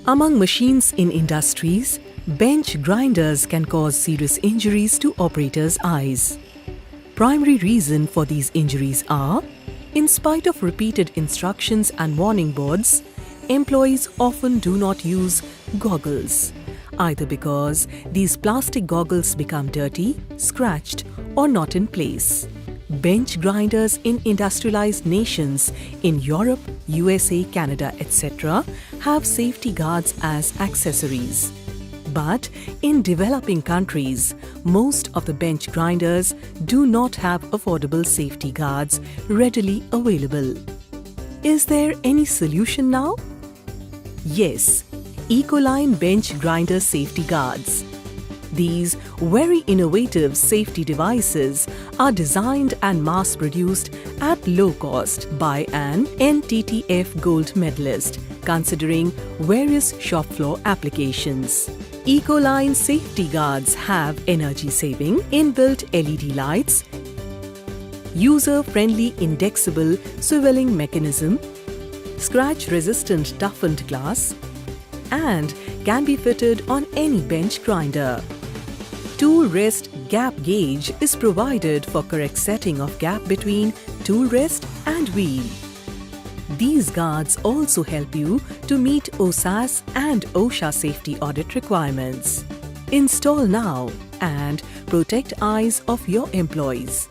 Among machines in industries, bench grinders can cause serious injuries to operators' eyes. Primary reason for these injuries are, in spite of repeated instructions and warning boards, employees often do not use goggles, either because these plastic goggles become dirty, scratched, or not in place. Bench grinders in industrialized nations in Europe, USA, Canada, etc. have safety guards as accessories. But in developing countries, most of the bench grinders do not have affordable safety guards readily available. Is there any solution now? Yes, Ecoline bench grinder safety guards. These very innovative safety devices are designed and mass-produced at low cost by an NTTF Gold medalist, considering various shop floor applications. Ecoline safety guards have energy-saving inbuilt LED lights, user-friendly indexable swiveling mechanism, scratch-resistant toughened glass, and can be fitted on any bench grinder. Tool rest gap gauge is provided for correct setting of gap between tool rest and wheel. These guards also help you to meet OSAS and OSHA safety audit requirements. Install now and protect eyes of your employees.